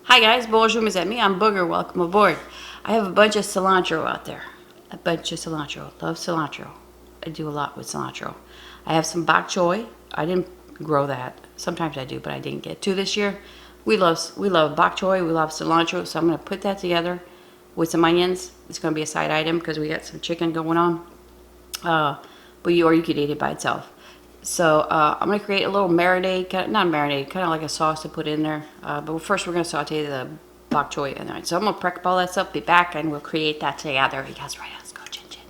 Hi guys, bonjour mes amis, I'm Booger, welcome aboard. I have a bunch of cilantro out there. A bunch of cilantro, love cilantro. I do a lot with cilantro. I have some bok choy. I didn't grow that. Sometimes I do, but I didn't get to this year. We love bok choy, we love cilantro, so I'm gonna put that together with some onions. It's gonna be a side item because we got some chicken going on. Or you could eat it by itself. So I'm going to create a little marinade, not marinade, kind of like a sauce to put in there. But first we're going to saute the bok choy in there. So I'm going to prep all that stuff, be back, and we'll create that together. You guys ready? Let's go, Chin Chin.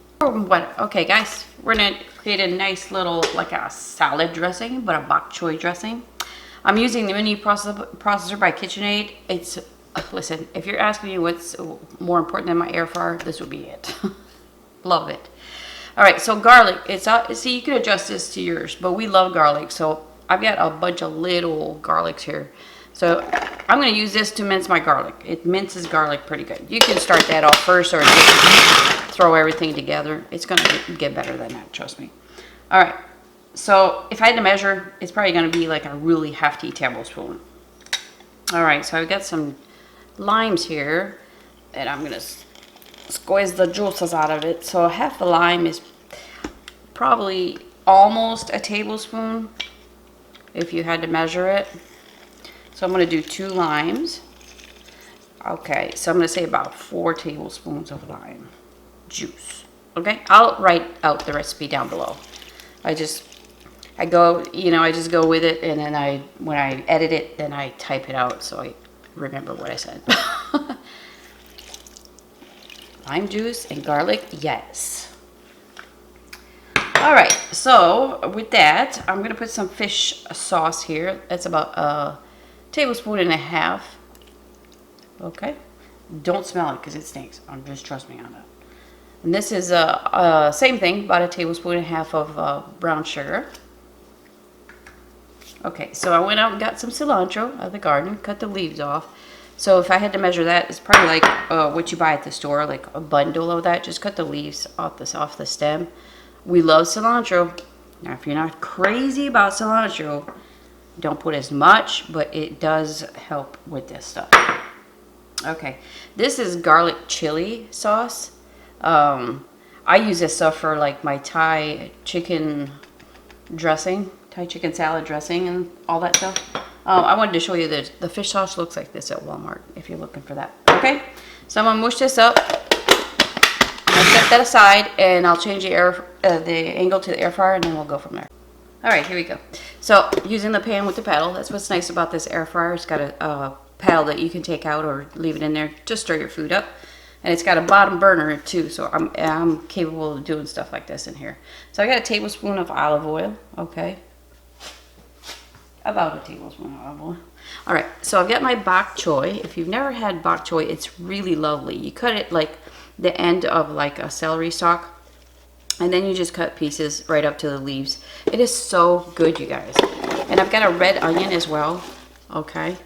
Okay, guys, we're going to create a nice little, like a salad dressing, but a bok choy dressing. I'm using the mini processor by Kitchenaid. It's, listen, if you're asking me what's more important than my air fryer, this would be it. Love it. All right, so garlic, see, you can adjust this to yours, but we love garlic. So I've got a bunch of little garlics here. So I'm gonna use this to mince my garlic. It minces garlic pretty good. You can start that off first or just throw everything together. It's gonna get better than that, trust me. All right, so if I had to measure, it's probably gonna be like a really hefty tablespoon. All right, so I've got some limes here that I'm gonna squeeze the juices out of it. So half the lime is probably almost a tablespoon if you had to measure it. So I'm going to do 2 limes. Okay, so I'm going to say about 4 tablespoons of lime juice. Okay, I'll write out the recipe down below. I just go with it, and then when I edit it, then I type it out so I remember what I said. Lime juice and garlic, yes. All right, so with that, I'm gonna put some fish sauce here. That's about 1.5 tablespoons. Okay, don't smell it because it stinks. Just trust me on that. And this is same thing, about 1.5 tablespoons of brown sugar. Okay, so I went out and got some cilantro out of the garden, cut the leaves off. So if I had to measure that, it's probably like what you buy at the store, like a bundle of that. Just cut the leaves off the stem. We love cilantro. Now, if you're not crazy about cilantro, don't put as much, but it does help with this stuff. Okay, this is garlic chili sauce. I use this stuff for like my Thai chicken dressing, Thai chicken salad dressing, and all that stuff. I wanted to show you that the fish sauce looks like this at Walmart if you're looking for that. Okay, so I'm gonna mush this up. I'll set that aside, and I'll change the angle to the air fryer, and then we'll go from there. All right, here we go. So using the pan with the paddle, that's what's nice about this air fryer. It's got a paddle that you can take out or leave it in there. Just stir your food up, and it's got a bottom burner too. So I'm capable of doing stuff like this in here. So I got 1 tablespoon of olive oil. Okay. About 1 tablespoon of olive oil. All right, so I've got my bok choy. If you've never had bok choy, it's really lovely. You cut it like the end of like a celery stalk, and then you just cut pieces right up to the leaves. It is so good, you guys. And I've got a red onion as well. Okay,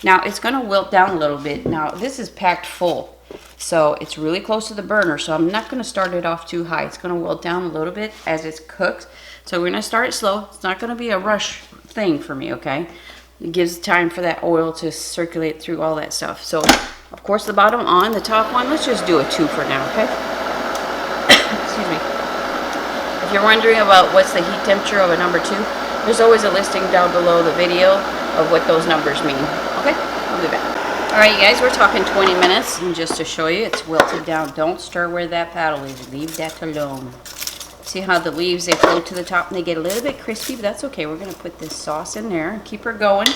now it's gonna wilt down a little bit. Now this is packed full, so it's really close to the burner, so I'm not gonna start it off too high. It's gonna wilt down a little bit as it's cooked. So we're gonna start it slow. It's not gonna be a rush thing for me, okay? It gives time for that oil to circulate through all that stuff. So, of course, the bottom on, the top one, let's just do a 2 for now, okay? Excuse me. If you're wondering about what's the heat temperature of a number 2, there's always a listing down below the video of what those numbers mean, okay? I'll be back. All right, you guys, we're talking 20 minutes, and just to show you, it's wilted down. Don't stir where that paddle is. Leave that alone. See how the leaves, they float to the top and they get a little bit crispy, but that's okay. We're going to put this sauce in there and keep her going.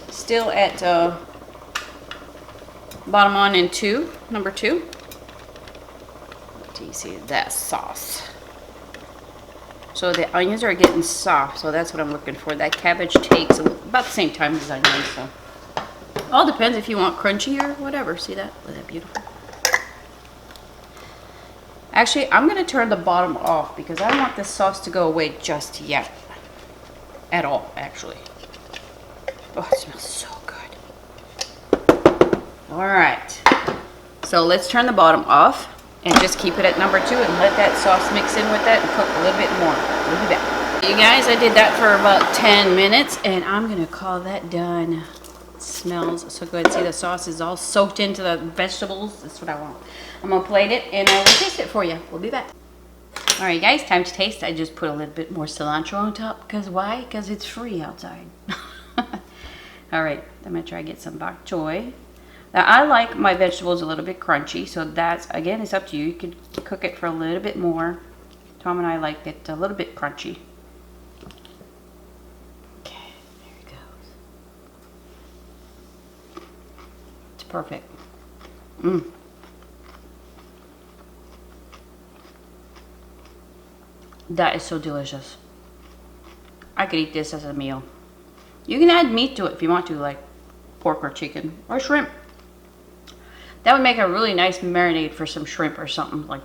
Still at bottom on in 2, number 2. Do you see that sauce? So the onions are getting soft, so that's what I'm looking for. That cabbage takes about the same time as onions, so all depends if you want crunchy or whatever. See that? Isn't that beautiful? Actually, I'm going to turn the bottom off because I don't want this sauce to go away just yet. At all, actually. Oh, it smells so good. All right. So let's turn the bottom off and just keep it at number 2 and let that sauce mix in with that and cook a little bit more. We'll be back. You guys, I did that for about 10 minutes and I'm going to call that done. It smells so good. See, the sauce is all soaked into the vegetables. That's what I want. I'm gonna plate it and I will taste it for you. We'll be back. All right, guys, time to taste. I just put a little bit more cilantro on top. Because why? Because it's free outside. All right, I'm gonna try to get some bok choy. Now, I like my vegetables a little bit crunchy, so that's, again, it's up to you. You could cook it for a little bit more. Tom and I like it a little bit crunchy. Okay, there it goes. It's perfect. That is so delicious. I could eat this as a meal. You can add meat to it if you want to, like pork or chicken or shrimp. That would make a really nice marinade for some shrimp or something, like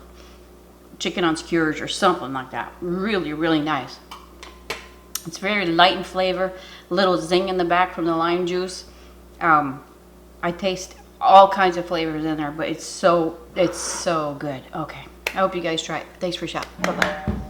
chicken on skewers or something like that. Really, really nice. It's very light in flavor, a little zing in the back from the lime juice. I taste all kinds of flavors in there, but it's so good. Okay, I hope you guys try it. Thanks for shopping. Bye-bye.